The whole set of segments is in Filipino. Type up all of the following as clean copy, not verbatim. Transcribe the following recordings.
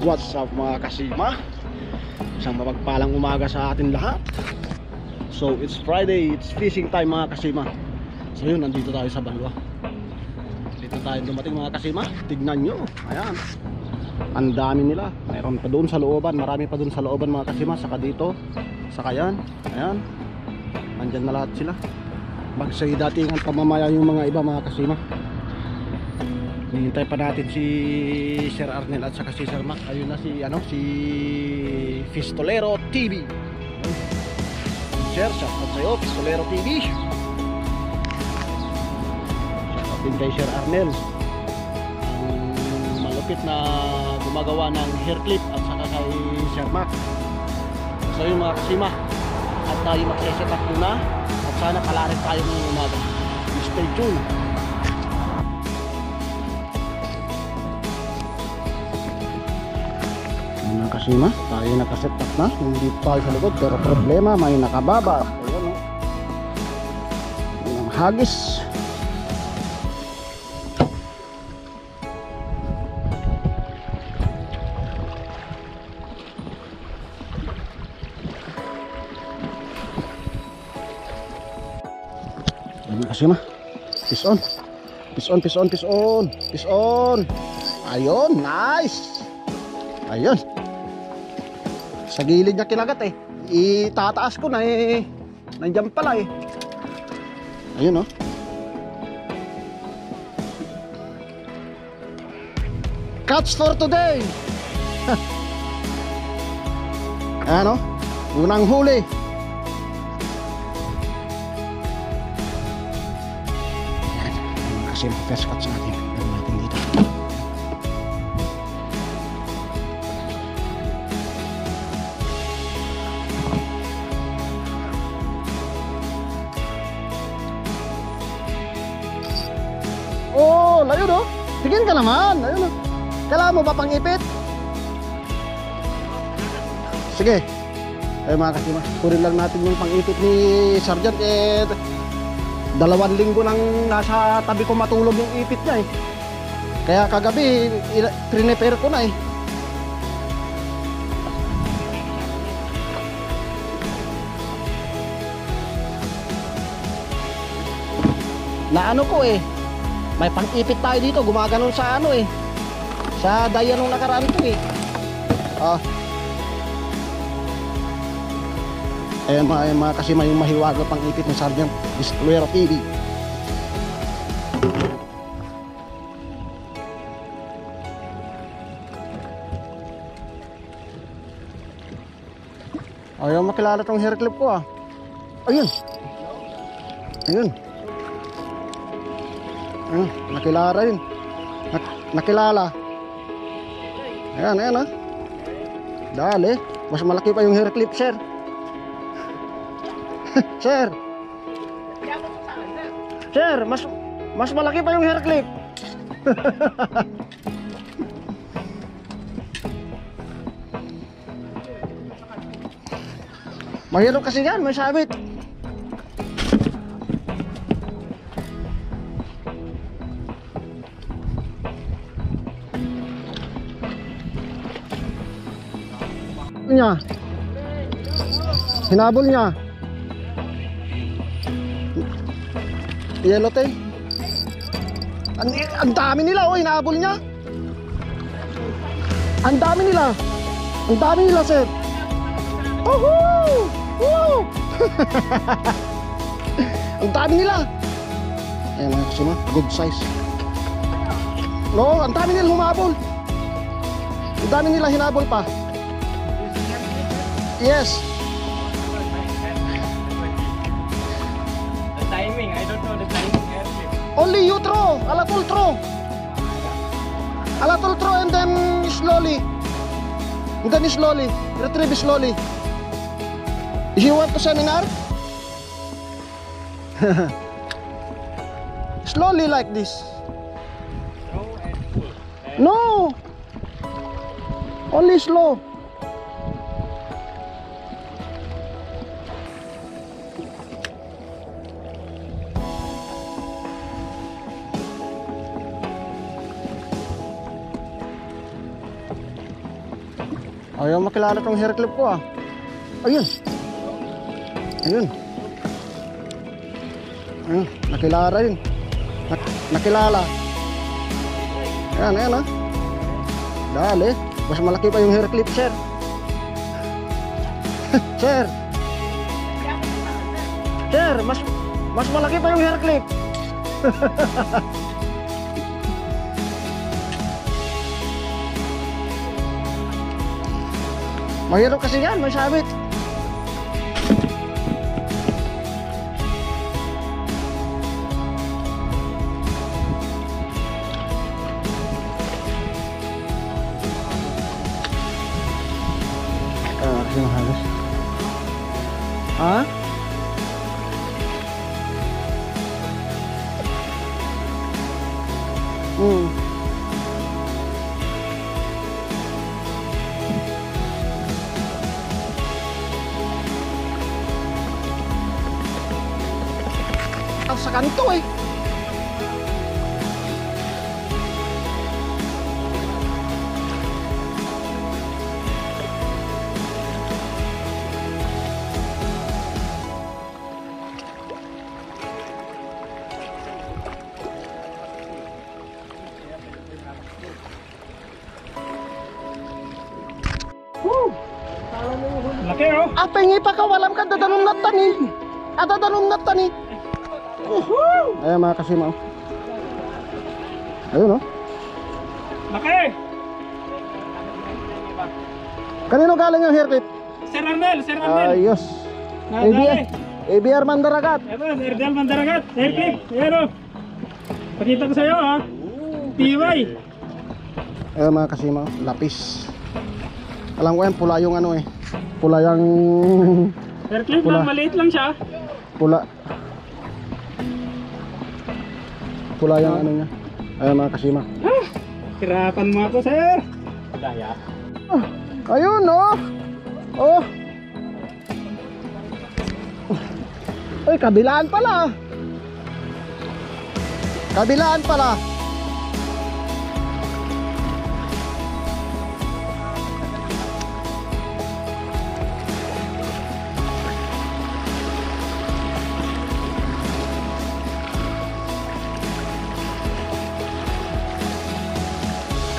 What's up mga kasima? Isang mapagpalang umaga sa atin lahat. So it's Friday, it's fishing time mga kasima. So yun, nandito tayo sa Balwa. Dito tayo dumating mga kasima. Tignan nyo, ayan. Ang dami nila. Mayroon pa doon sa looban, marami pa doon sa looban mga kasima. Saka dito, saka yan, ayan. Nandyan na lahat sila. Magsay datingan pamamaya yung mga iba mga kasima. Hintay pa natin si Sir Arnel at saka si Sir Mac. Ayun na si Fistolero TV. Sir, shoutout sa'yo, Fistolero TV. Shoutout din kay Sir Arnel, malupit na gumagawa ng hair clip, at saka kay Sir Mac. So yun mga kasima, at tayo magsiset up muna. At sana pala rin tayo ngayong umaga. Stay tuned. Mga kasima, tayo nakaset up na. Hindi tayo sa likod, pero problema may nakababa. Ayan o, yun ang hagis. Mga kasima, fish on. Fish on, fish on, fish on. Fish on. Ayun, nice. Ayun, sa gilid niya kinagat eh. Itataas ko na eh. Nandiyan pala eh. Ayun oh. Catch for today. Ano? Unang huli. Ayan, kasi first catch natin. Gawin natin dito. Oh, layo no? Tingin ka naman. Ayun no. Kailangan mo ba pang ipit? Sige. Eh mga kasima, kunin lang natin yung pang ipit ni Sergeant. 2 linggo nang nasa tabi ko matulog yung ipit niya eh. Kaya kagabi prepare ko na eh. Naano ko eh, may pang-ipit tayo dito, gumaganon sa ano eh, sa daya nung nakaraan ko eh. Ayan mga kasima, yung mahiwaga pang-ipit ng Sergeant Fistolero TV. Ayaw makilala tong hair clip ko ah. Ayun. Ayun. Nakilala rin. Nakilala. Ayan, ayan ah. Dali. Mas malaki pa yung hair clip, sir. Sir. Sir, mas malaki pa yung hair clip. Mahirap kasi yan, may sabit. Niya. Hinabol niya. Yellow tail. Ang dami nila oh, hinabol niya. Ang dami nila. Ang dami nila, sir. Woohoo! Woo! Ang dami nila. Ayan mga kasima, good size. No, ang dami nila humabol. Ang dami nila hinabol pa. Yes. The timing, I don't know the timing. Only you throw, alatul throw. Alatul throw and then slowly. And then slowly, retrieve slowly. You want to seminar? Slowly like this. Throw and pull. No. Only slow. Ayaw makilala tong hair clip ko ah. Ayun. Ayun. Ayun, nakilala yun. Nakilala. Ayan, ayan ah. Dali. Mas malaki pa yung hair clip, sir. Sir. Sir, mas malaki pa yung hair clip. Mahirap kasi yan, may sabit. Kasi mahalos. Ha? Sa kanto eh. Laki oh. Apay pa kawalam ka dadanong natanin. Dadanong natanin. Ayan mga kasima. Ayun oh. Laki! Kanino galing yung hair clip? Sir Arnel, Sir Arnel. Ayos. ABR Mandaragat. Ito, Erdal Mandaragat. Hair clip. Ayan oh. Pakita ko sa'yo ha. TY. Ayan mga kasima, lapis. Alam ko yan, pula yung ano eh. Pula yung... Hair clip lang, maliit lang siya. Pula yung ano niya. Ayan mga kasima. Hirapan mo ako, sir. Daya. Ayun oh. Oh. Ay, kabilaan pala. Kabilaan pala.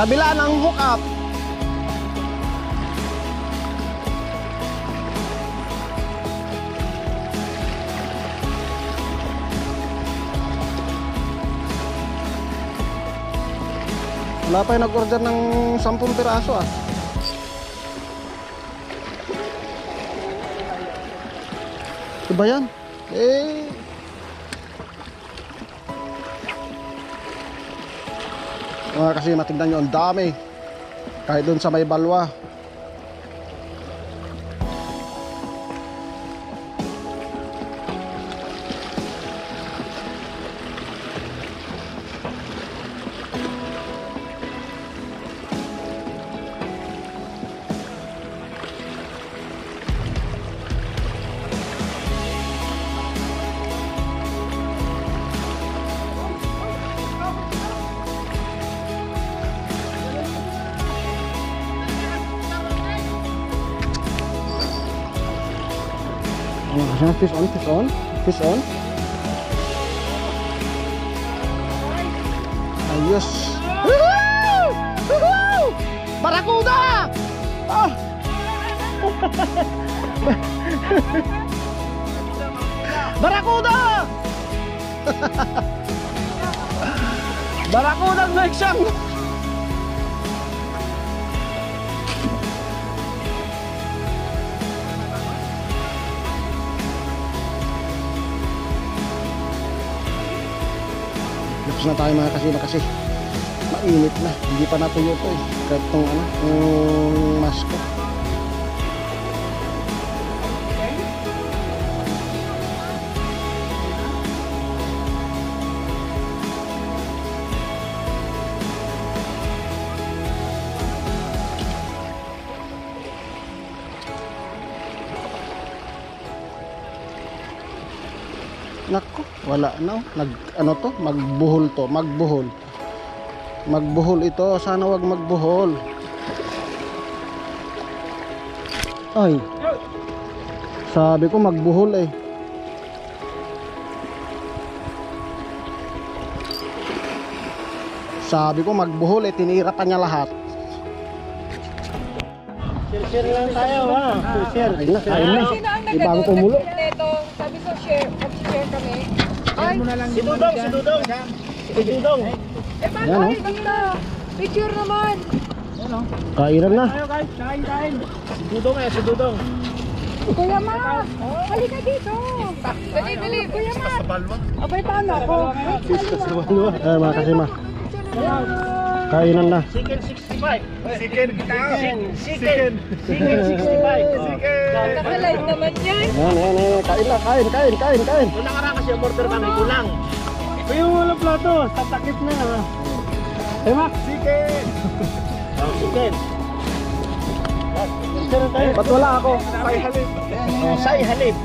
Kabila ng hook up. Wala pa yung nag-order ng 10 piraso ah. Ito ba yan? Kasi matignan nyo, ang dami. Kahit dun sa may balwa. Fish on, fish on, fish on. Ayos. Woohoo! Woohoo! Barakuda! Ah! Barakuda! Barakuda next siyang. Tapos na tayo mga kasima kasi mainit na, hindi pa natuyo to eh. Kahit itong ano, yung masko. Nako, wala na. Ano to? Magbuhol to. Magbuhol. Magbuhol ito. Sana wag magbuhol. Ay, sabi ko magbuhol eh. Sabi ko magbuhol eh, tinira pa niya lahat. Share lang tayo ha. Share. Ayun na, ayun na. Sino ang Ibang kumulo. Neto, sabi ko share, mag-share kami. Ay, Si Dudong, si Dudong. Si Dudong. paano? Yan, oh. Ay, ganda. Picture naman. Kainan na. Tayo guys, kain. Si Dudong si Dudong. Kuya Ma, halika dito. Dali, dali. Kuya Ma. Abay, paano ako? Mga kasima. Kainan na. Chicken 65. Chicken 65. Nakalight naman yan. Yan. Kain. Wala ka rin kasi order kami kulang. Ito yung wala plato, tatakip na. Hey Max, chicken. Chicken. Ba't wala ako? Say halip.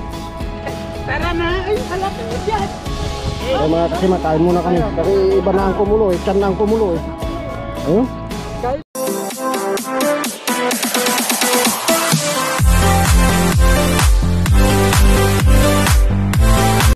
Tara na. Ay, halap mo dyan. Mga kasima, kain muna kami. Kasi iba na ang kumulo eh. Tiyan na ang kumulo eh. Ayun.